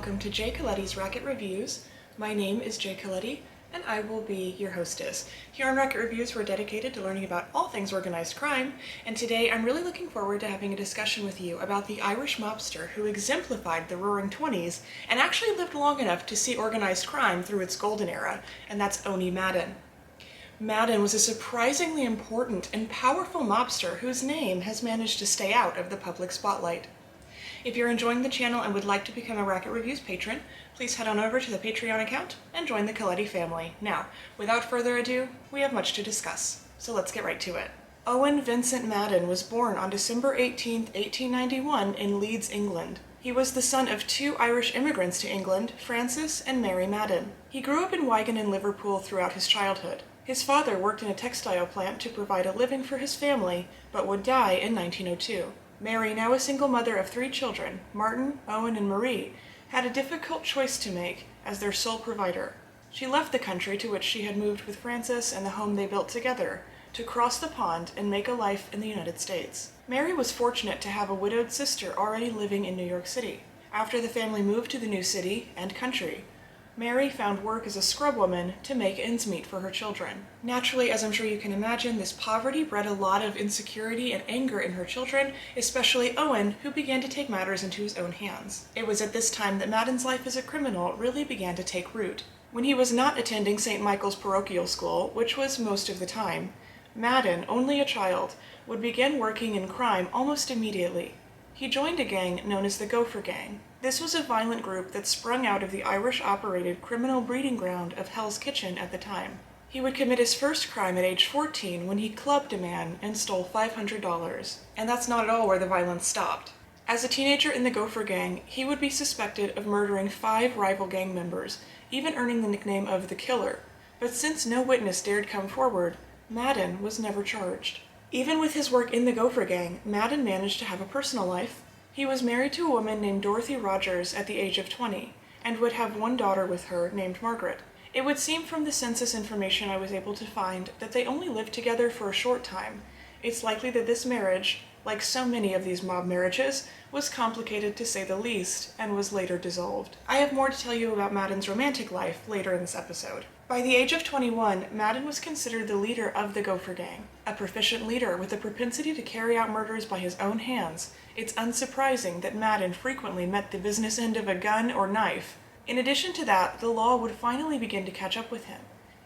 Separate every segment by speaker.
Speaker 1: welcome to Jay Coletti's Racket Reviews. My name is Jay Coletti, and I will be your hostess. Here on Racket Reviews, we're dedicated to learning about all things organized crime, and today I'm really looking forward to having a discussion with you about the Irish mobster who exemplified the Roaring Twenties and actually lived long enough to see organized crime through its golden era, and that's Owney Madden. Madden was a surprisingly important and powerful mobster whose name has managed to stay out of the public spotlight. If you're enjoying the channel and would like to become a Racket Reviews patron, please head on over to the Patreon account and join the Coletti family. Now, without further ado, we have much to discuss, so let's get right to it. Owen Vincent Madden was born on December 18, 1891 in Leeds, England. He was the son of two Irish immigrants to England, Francis and Mary Madden. He grew up in Wigan and Liverpool throughout his childhood. His father worked in a textile plant to provide a living for his family, but would die in 1902. Mary, now a single mother of three children, Martin, Owen, and Marie, had a difficult choice to make as their sole provider. She left the country to which she had moved with Francis and the home they built together to cross the pond and make a life in the United States. Mary was fortunate to have a widowed sister already living in New York City. After the family moved to the new city and country, Mary found work as a scrubwoman to make ends meet for her children. Naturally, as I'm sure you can imagine, this poverty bred a lot of insecurity and anger in her children, especially Owen, who began to take matters into his own hands. It was at this time that Madden's life as a criminal really began to take root. When he was not attending St. Michael's parochial school, which was most of the time, Madden, only a child, would begin working in crime almost immediately. He joined a gang known as the Gopher Gang. This was a violent group that sprung out of the Irish-operated criminal breeding ground of Hell's Kitchen at the time. He would commit his first crime at age 14 when he clubbed a man and stole $500. And that's not at all where the violence stopped. As a teenager in the Gopher Gang, he would be suspected of murdering 5 rival gang members, even earning the nickname of the Killer. But since no witness dared come forward, Madden was never charged. Even with his work in the Gopher Gang, Madden managed to have a personal life. He was married to a woman named Dorothy Rogers at the age of 20, and would have one daughter with her named Margaret. It would seem from the census information I was able to find that they only lived together for a short time. It's likely that this marriage, like so many of these mob marriages, was complicated to say the least, and was later dissolved. I have more to tell you about Madden's romantic life later in this episode. By the age of 21, Madden was considered the leader of the Gopher Gang. A proficient leader with a propensity to carry out murders by his own hands, it's unsurprising that Madden frequently met the business end of a gun or knife. In addition to that, the law would finally begin to catch up with him.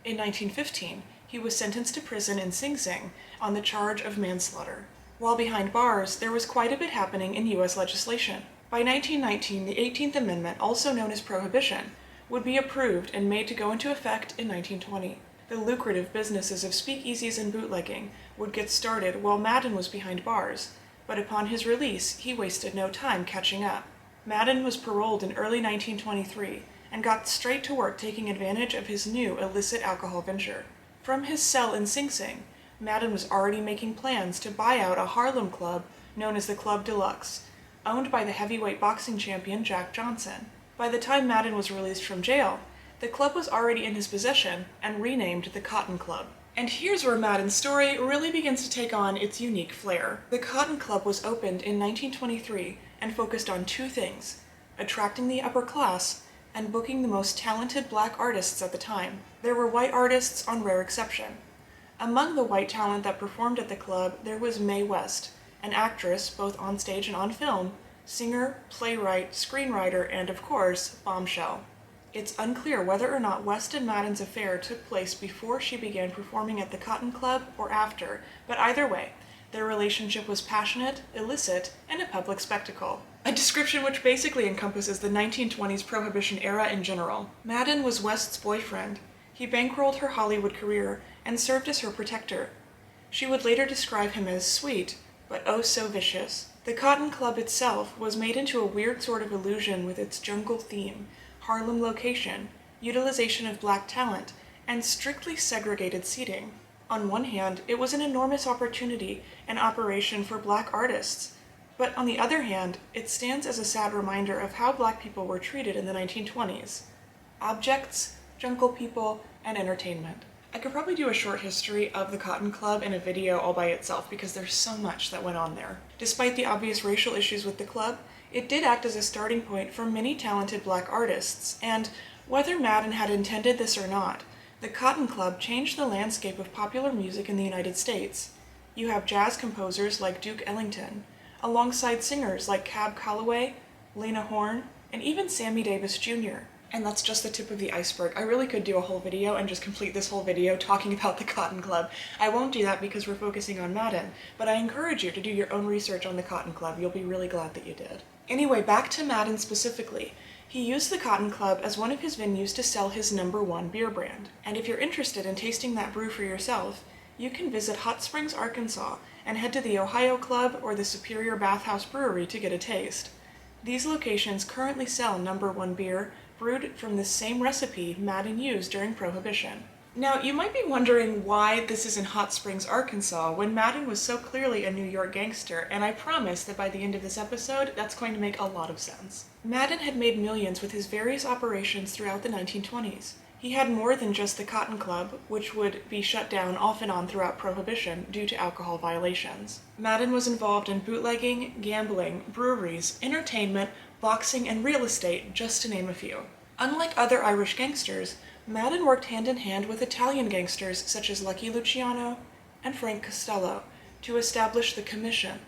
Speaker 1: In 1915, he was sentenced to prison in Sing Sing on the charge of manslaughter. While behind bars, there was quite a bit happening in U.S. legislation. By 1919, the 18th Amendment, also known as Prohibition, would be approved and made to go into effect in 1920. The lucrative businesses of speakeasies and bootlegging would get started while Madden was behind bars, but upon his release, he wasted no time catching up. Madden was paroled in early 1923 and got straight to work taking advantage of his new illicit alcohol venture. From his cell in Sing Sing, Madden was already making plans to buy out a Harlem club known as the Club Deluxe, owned by the heavyweight boxing champion Jack Johnson. By the time Madden was released from jail, the club was already in his possession and renamed the Cotton Club. And here's where Madden's story really begins to take on its unique flair. The Cotton Club was opened in 1923 and focused on two things: attracting the upper class and booking the most talented black artists at the time. There were white artists on rare exception. Among the white talent that performed at the club, there was Mae West, an actress both on stage and on film, singer, playwright, screenwriter, and of course, bombshell. It's unclear whether or not West and Madden's affair took place before she began performing at the Cotton Club or after, but either way, their relationship was passionate, illicit, and a public spectacle. A description which basically encompasses the 1920s Prohibition era in general. Madden was West's boyfriend. He bankrolled her Hollywood career and served as her protector. She would later describe him as sweet, but oh so vicious. The Cotton Club itself was made into a weird sort of illusion with its jungle theme, Harlem location, utilization of black talent, and strictly segregated seating. On one hand, it was an enormous opportunity and operation for black artists, but on the other hand, it stands as a sad reminder of how black people were treated in the 1920s. Objects, jungle people, and entertainment. I could probably do a short history of the Cotton Club in a video all by itself because there's so much that went on there. Despite the obvious racial issues with the club, It did act as a starting point for many talented black artists, and whether Madden had intended this or not, the Cotton Club changed the landscape of popular music in the United States. You have jazz composers like Duke Ellington, alongside singers like Cab Calloway, Lena Horne, and even Sammy Davis Jr. And that's just the tip of the iceberg. I really could do a whole video and just complete this whole video talking about the Cotton Club. I won't do that because we're focusing on Madden, but I encourage you to do your own research on the Cotton Club. You'll be really glad that you did. Anyway, back to Madden specifically. He used the Cotton Club as one of his venues to sell his #1 beer brand. And if you're interested in tasting that brew for yourself, you can visit Hot Springs, Arkansas, and head to the Ohio Club or the Superior Bathhouse Brewery to get a taste. These locations currently sell #1 beer brewed from the same recipe Madden used during Prohibition. Now, you might be wondering why this is in Hot Springs, Arkansas, when Madden was so clearly a New York gangster, and I promise that by the end of this episode, that's going to make a lot of sense. Madden had made millions with his various operations throughout the 1920s. He had more than just the Cotton Club, which would be shut down off and on throughout Prohibition due to alcohol violations. Madden was involved in bootlegging, gambling, breweries, entertainment, boxing, and real estate, just to name a few. Unlike other Irish gangsters, Madden worked hand-in-hand with Italian gangsters such as Lucky Luciano and Frank Costello to establish the Commission.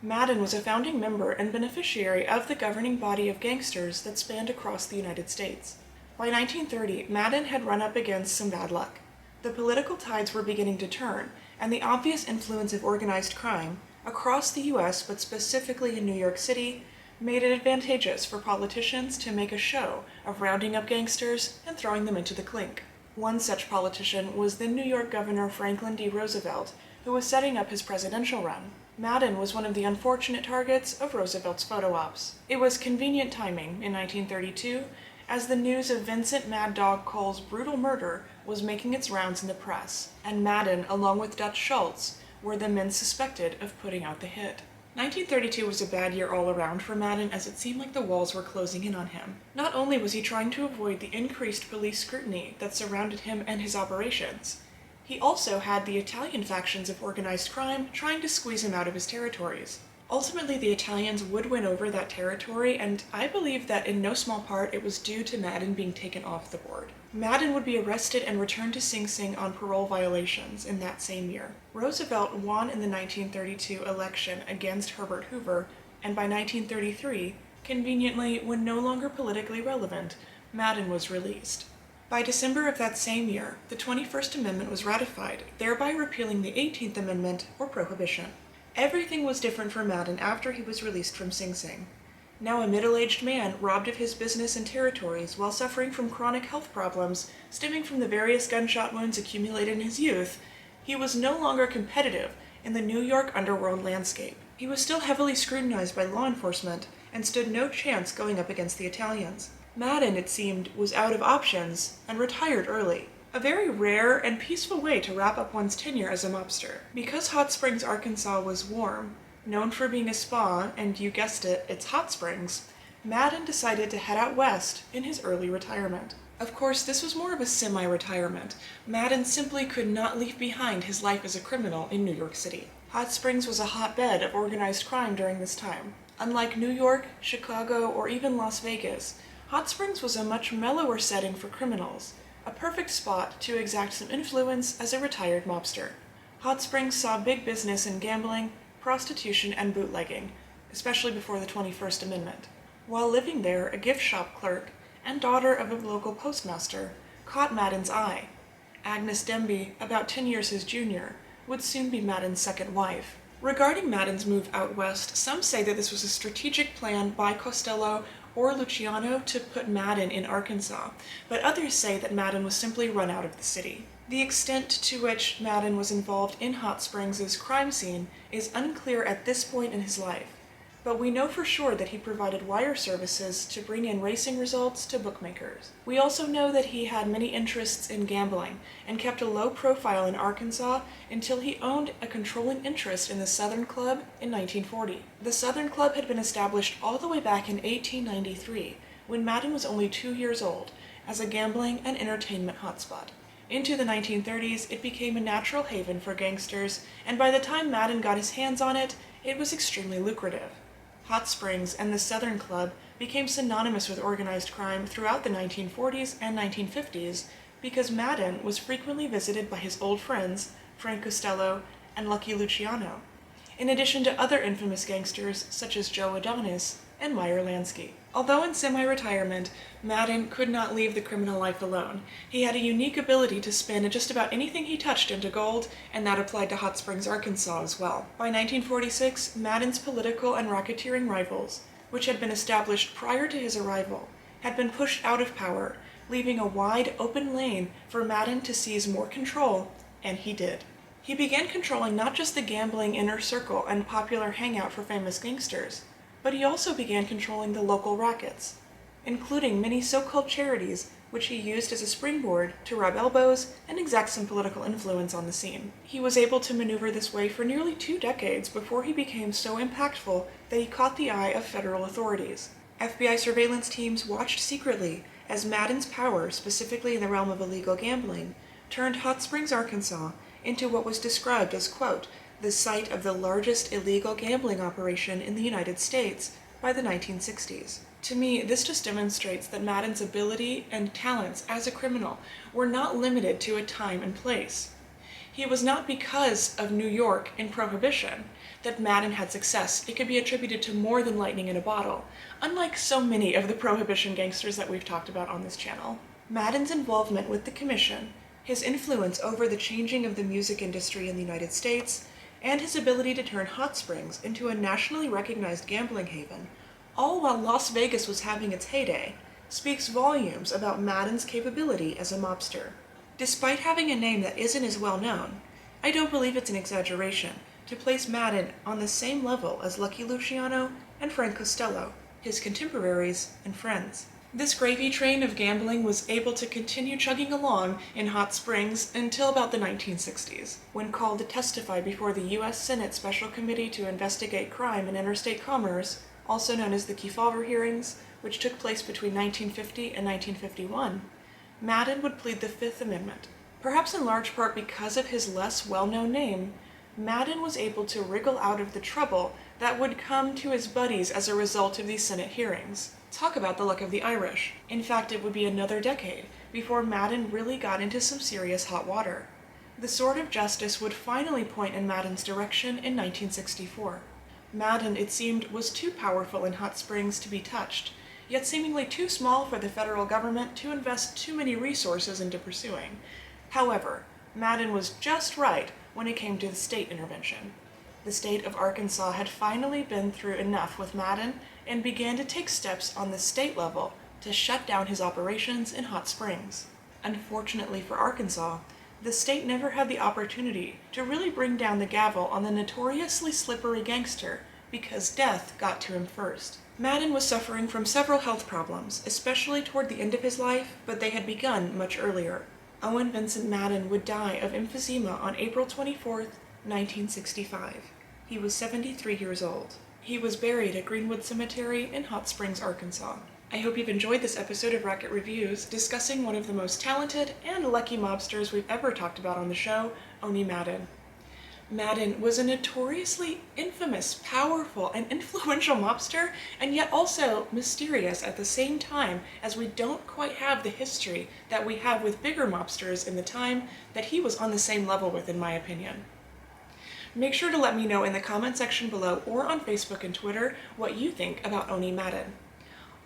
Speaker 1: Madden was a founding member and beneficiary of the governing body of gangsters that spanned across the United States. By 1930, Madden had run up against some bad luck. The political tides were beginning to turn, and the obvious influence of organized crime across the U.S., but specifically in New York City, made it advantageous for politicians to make a show of rounding up gangsters and throwing them into the clink. One such politician was then New York Governor Franklin D. Roosevelt, who was setting up his presidential run. Madden was one of the unfortunate targets of Roosevelt's photo ops. It was convenient timing in 1932, as the news of Vincent Mad Dog Cole's brutal murder was making its rounds in the press, and Madden, along with Dutch Schultz, were the men suspected of putting out the hit. 1932 was a bad year all around for Madden, as it seemed like the walls were closing in on him. Not only was he trying to avoid the increased police scrutiny that surrounded him and his operations, he also had the Italian factions of organized crime trying to squeeze him out of his territories. Ultimately, the Italians would win over that territory, and I believe that in no small part it was due to Madden being taken off the board. Madden would be arrested and returned to Sing Sing on parole violations in that same year. Roosevelt won in the 1932 election against Herbert Hoover, and by 1933, conveniently, when no longer politically relevant, Madden was released. By December of that same year, the 21st Amendment was ratified, thereby repealing the 18th Amendment, or Prohibition. Everything was different for Madden after he was released from Sing Sing. Now a middle-aged man robbed of his business and territories while suffering from chronic health problems stemming from the various gunshot wounds accumulated in his youth, he was no longer competitive in the New York underworld landscape. He was still heavily scrutinized by law enforcement and stood no chance going up against the Italians. Madden, it seemed, was out of options and retired early. A very rare and peaceful way to wrap up one's tenure as a mobster. Because Hot Springs, Arkansas was warm, known for being a spa, and you guessed it, it's hot springs, Madden decided to head out west in his early retirement. Of course, this was more of a semi-retirement. Madden simply could not leave behind his life as a criminal in New York City. Hot Springs was a hotbed of organized crime during this time. Unlike New York, Chicago, or even Las Vegas, Hot Springs was a much mellower setting for criminals, a perfect spot to exact some influence as a retired mobster. Hot Springs saw big business in gambling, prostitution, and bootlegging, especially before the 21st Amendment. While living there, a gift shop clerk and daughter of a local postmaster caught Madden's eye. Agnes Demby, about 10 years his junior, would soon be Madden's second wife. Regarding Madden's move out west, some say that this was a strategic plan by Costello or Luciano to put Madden in Arkansas, but others say that Madden was simply run out of the city. The extent to which Madden was involved in Hot Springs' crime scene is unclear at this point in his life, but we know for sure that he provided wire services to bring in racing results to bookmakers. We also know that he had many interests in gambling and kept a low profile in Arkansas until he owned a controlling interest in the Southern Club in 1940. The Southern Club had been established all the way back in 1893, when Madden was only 2 years old, as a gambling and entertainment hotspot. Into the 1930s, it became a natural haven for gangsters, and by the time Madden got his hands on it, it was extremely lucrative. Hot Springs and the Southern Club became synonymous with organized crime throughout the 1940s and 1950s because Madden was frequently visited by his old friends, Frank Costello and Lucky Luciano, in addition to other infamous gangsters such as Joe Adonis and Meyer Lansky. Although in semi-retirement, Madden could not leave the criminal life alone. He had a unique ability to spin just about anything he touched into gold, and that applied to Hot Springs, Arkansas as well. By 1946, Madden's political and racketeering rivals, which had been established prior to his arrival, had been pushed out of power, leaving a wide open lane for Madden to seize more control, and he did. He began controlling not just the gambling inner circle and popular hangout for famous gangsters, but he also began controlling the local rackets, including many so-called charities which he used as a springboard to rub elbows and exact some political influence on the scene. He was able to maneuver this way for nearly 2 decades before he became so impactful that he caught the eye of federal authorities. FBI surveillance teams watched secretly as Madden's power, specifically in the realm of illegal gambling, turned Hot Springs, Arkansas into what was described as, quote, the site of the largest illegal gambling operation in the United States by the 1960s. To me, this just demonstrates that Madden's ability and talents as a criminal were not limited to a time and place. He was not because of New York in Prohibition that Madden had success. It could be attributed to more than lightning in a bottle, unlike so many of the Prohibition gangsters that we've talked about on this channel. Madden's involvement with the Commission, his influence over the changing of the music industry in the United States, and his ability to turn Hot Springs into a nationally recognized gambling haven, all while Las Vegas was having its heyday, speaks volumes about Madden's capability as a mobster. Despite having a name that isn't as well known, I don't believe it's an exaggeration to place Madden on the same level as Lucky Luciano and Frank Costello, his contemporaries and friends. This gravy train of gambling was able to continue chugging along in Hot Springs until about the 1960s, when called to testify before the U.S. Senate Special Committee to Investigate Crime and Interstate Commerce, also known as the Kefauver hearings, which took place between 1950 and 1951, Madden would plead the Fifth Amendment. Perhaps in large part because of his less well-known name, Madden was able to wriggle out of the trouble that would come to his buddies as a result of these Senate hearings. Talk about the luck of the Irish. In fact, it would be another decade before Madden really got into some serious hot water. The sword of justice would finally point in Madden's direction in 1964. Madden, it seemed, was too powerful in Hot Springs to be touched, yet seemingly too small for the federal government to invest too many resources into pursuing. However, Madden was just right when it came to the state intervention. The state of Arkansas had finally been through enough with Madden and began to take steps on the state level to shut down his operations in Hot Springs. Unfortunately for Arkansas, the state never had the opportunity to really bring down the gavel on the notoriously slippery gangster because death got to him first. Madden was suffering from several health problems, especially toward the end of his life, but they had begun much earlier. Owen Vincent Madden would die of emphysema on April 24, 1965. He was 73 years old. He was buried at Greenwood Cemetery in Hot Springs, Arkansas. I hope you've enjoyed this episode of Racket Reviews, discussing one of the most talented and lucky mobsters we've ever talked about on the show, Owney Madden. Madden was a notoriously infamous, powerful, and influential mobster, and yet also mysterious at the same time, as we don't quite have the history that we have with bigger mobsters in the time that he was on the same level with, in my opinion. Make sure to let me know in the comment section below or on Facebook and Twitter what you think about Owney Madden.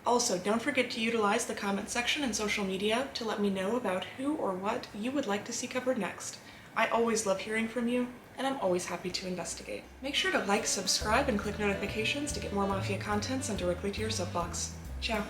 Speaker 1: Also, don't forget to utilize the comment section and social media to let me know about who or what you would like to see covered next. I always love hearing from you, and I'm always happy to investigate. Make sure to like, subscribe, and click notifications to get more Mafia content sent directly to your subbox. Ciao!